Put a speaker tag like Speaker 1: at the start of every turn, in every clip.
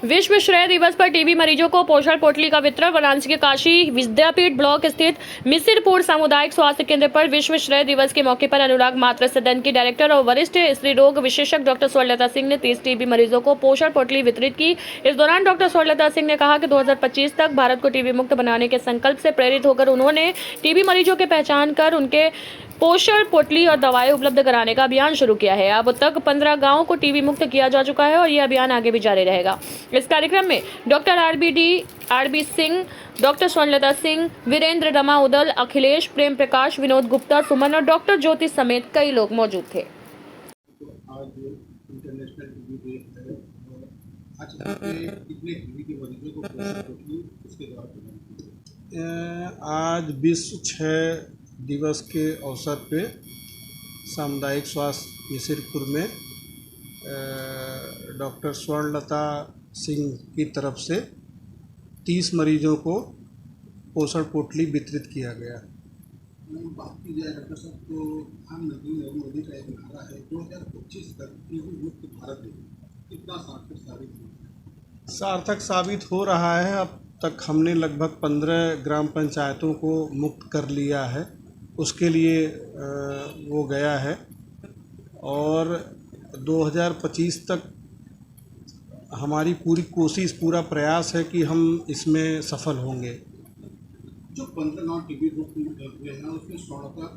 Speaker 1: विश्व श्रेय दिवस पर टीबी मरीजों को पोषण पोटली का वितरण वाराणसी के काशी विद्यापीठ ब्लॉक स्थित मिसिरपुर सामुदायिक स्वास्थ्य केंद्र पर विश्व श्रेय दिवस के मौके पर अनुराग मातृ सदन की डायरेक्टर और वरिष्ठ स्त्री रोग विशेषज्ञ डॉक्टर स्वर्णलता सिंह ने 30 टीबी मरीजों को पोषण पोटली वितरित की। इस दौरान डॉक्टर स्वर्णलता सिंह ने कहा कि 2025 तक भारत को टीबी मुक्त बनाने के संकल्प से प्रेरित होकर उन्होंने टीबी मरीजों की पहचान कर उनके पोषण पोटली और दवाएं उपलब्ध कराने का अभियान शुरू किया है। अब तक 15 गांवों को टीबी मुक्त किया जा चुका है और यह अभियान आगे भी जारी रहेगा। इस कार्यक्रम में doctor R B Singh, doctor Swarnlata Singh, Virendra, Rama Udal, Akhilesh, Prem Prakash, Vinod Gupta, Suman और डॉक्टर ज्योति समेत कई लोग मौजूद थे।
Speaker 2: आज इंटरनेशनल टीबी डे है और आज कितने टीबी के मरीजों को पोषण पोटली उसके द्वारा
Speaker 3: आज विश्व क्षय दिवस के अवसर पे सामुदायिक स्वास्थ्य मिसिरपुर में डॉक्टर स्वर्णलता सिंह की तरफ से 30 मरीजों को पोषण पोटली वितरित किया गया।
Speaker 2: बात की जाए डॉक्टर साहब तो हम नरेंद्र मोदी का एक नारा है 2025 तक टीबी मुक्त भारत है, कितना
Speaker 3: सार्थक साबित हो रहा है। अब तक हमने लगभग 15 ग्राम पंचायतों को मुक्त कर लिया है, उसके लिए वो गया है और 2025 तक हमारी पूरी कोशिश, पूरा प्रयास है कि हम इसमें सफल होंगे।
Speaker 2: जो 15 गाँव टीबी मुक्त हुए हैं उसमें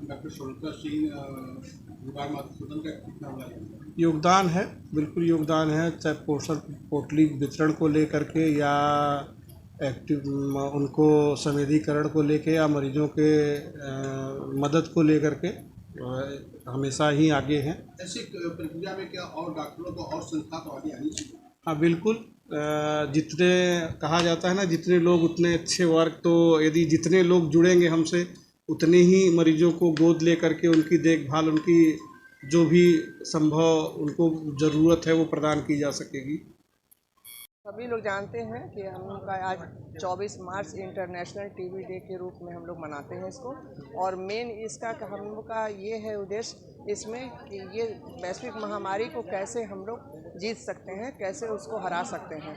Speaker 2: डॉक्टर स्वर्णलता सिंह अनुराग मातृ सदन का कितना
Speaker 3: योगदान है, बिल्कुल योगदान है, चाहे पोषण पोटली वितरण को लेकर के या उनको संवेदीकरण को लेके या मरीजों के मदद को लेकर के हमेशा ही आगे हैं।
Speaker 2: ऐसी प्रक्रिया में क्या और डॉक्टरों को और संस्था को आगे आनी चाहिए?
Speaker 3: हाँ बिल्कुल, जितने कहा जाता है ना, जितने लोग उतने अच्छे वर्क, तो यदि जितने लोग जुड़ेंगे हमसे उतने ही मरीजों को गोद ले करके उनकी देखभाल, उनकी जो भी संभव उनको ज़रूरत है वो प्रदान की जा सकेगी।
Speaker 4: सभी लोग जानते हैं कि हम लोग का आज 24 मार्च इंटरनेशनल टीबी डे के रूप में हम लोग मनाते हैं इसको, और मेन इसका हम लोग का ये है उद्देश्य इसमें कि ये वैश्विक महामारी को कैसे हम लोग जीत सकते हैं, कैसे उसको हरा सकते हैं,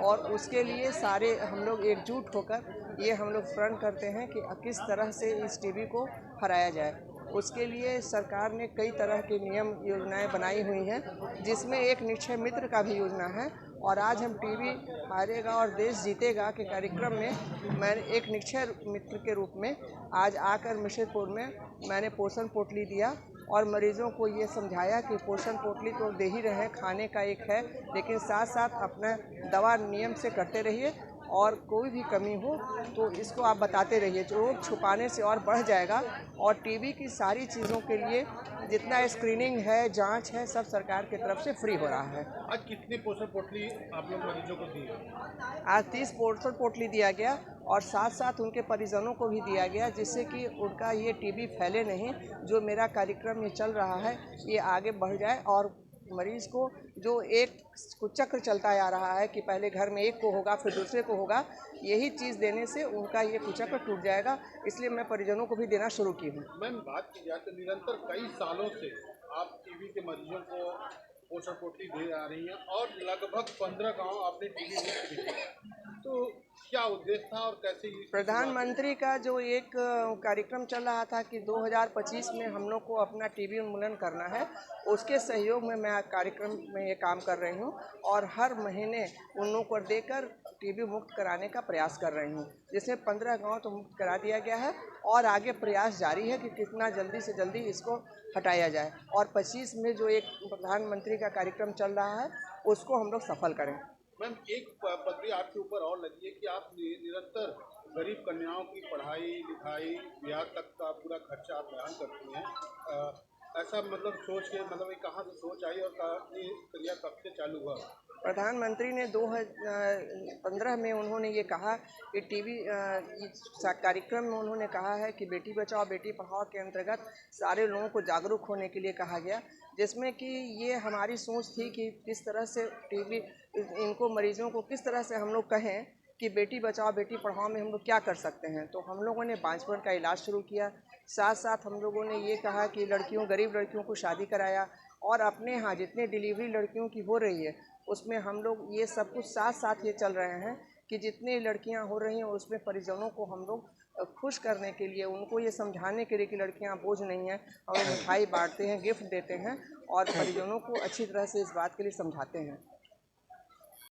Speaker 4: और उसके लिए सारे हम लोग एकजुट होकर ये हम लोग प्रण करते हैं कि किस तरह से इस टीबी को हराया जाए। उसके लिए सरकार ने कई तरह के नियम योजनाएं बनाई हुई हैं, जिसमें एक निक्षय मित्र का भी योजना है। और आज हम टीबी हारेगा और देश जीतेगा के कार्यक्रम में मैंने एक निक्षय मित्र के रूप में आज आकर मिसिरपुर में मैंने पोषण पोटली दिया और मरीजों को ये समझाया कि पोषण पोटली तो दे ही रहे, खाने का एक है, लेकिन साथ साथ अपना दवा नियम से करते रहिए और कोई भी कमी हो तो इसको आप बताते रहिए। रोग छुपाने से और बढ़ जाएगा, और टीबी की सारी चीज़ों के लिए जितना स्क्रीनिंग है, जांच है, सब सरकार की तरफ से फ्री हो रहा है।
Speaker 2: आज कितनी पोषण पोटली आप लोग मरीजों को दी?
Speaker 4: आज 30 पोषण पोटली दिया गया और साथ साथ उनके परिजनों को भी दिया गया, जिससे कि उनका ये टीबी फैले नहीं। जो मेरा कार्यक्रम ये चल रहा है ये आगे बढ़ जाए और मरीज़ को जो एक चक्र चलता आ रहा है कि पहले घर में एक को होगा फिर दूसरे को होगा, यही चीज़ देने से उनका ये कुचक्र टूट जाएगा। इसलिए मैं परिजनों को भी देना शुरू की हूँ।
Speaker 2: मैम, बात की जाए तो निरंतर कई सालों से आप टीबी के मरीजों को पोषण पोटली दे आ रही हैं और लगभग 15 गांव आपने टीबी मुक्त किए, तो क्या उद्देश्य था और कैसे?
Speaker 4: प्रधानमंत्री का जो एक कार्यक्रम चल रहा था कि 2025 में हम लोग को अपना टीबी उन्मूलन करना है, उसके सहयोग में मैं कार्यक्रम में ये काम कर रही हूँ और हर महीने उन लोगों को देकर टीबी मुक्त कराने का प्रयास कर रही हूँ, जिसमें 15 गांव तो मुक्त करा दिया गया है और आगे प्रयास जारी है कि कितना जल्दी से जल्दी इसको हटाया जाए और 25 में जो एक प्रधानमंत्री का कार्यक्रम चल रहा है उसको हम लोग सफल करें।
Speaker 2: मैम, एक पदवी आपके ऊपर और लगी है कि आप निरंतर गरीब कन्याओं की पढ़ाई लिखाई ब्याह तक का पूरा खर्चा आप बयान करती हैं। ऐसा मतलब सोच के, मतलब ये कहाँ से सोच आई और ये क्रिया कब से चालू हुआ?
Speaker 4: प्रधानमंत्री ने 2015 में उन्होंने ये कहा कि टीबी कार्यक्रम में उन्होंने कहा है कि बेटी बचाओ बेटी पढ़ाओ के अंतर्गत सारे लोगों को जागरूक होने के लिए कहा गया, जिसमें कि ये हमारी सोच थी कि किस तरह से टीबी इनको मरीजों को किस तरह से हम लोग कहें कि बेटी बचाओ बेटी पढ़ाओ में हम लोग क्या कर सकते हैं। तो हम लोगों ने बांझपन का इलाज शुरू किया, साथ साथ हम लोगों ने ये कहा कि गरीब लड़कियों को शादी कराया, और अपने यहाँ जितने डिलीवरी लड़कियों की हो रही है उसमें हम लोग ये सब कुछ साथ साथ ये चल रहे हैं कि जितनी लड़कियां हो रही हैं उसमें परिजनों को हम लोग खुश करने के लिए, उनको ये समझाने के लिए कि लड़कियां बोझ नहीं हैं, हम लोग मिठाई बांटते हैं, गिफ्ट देते हैं और परिजनों को अच्छी तरह से इस बात के लिए समझाते हैं।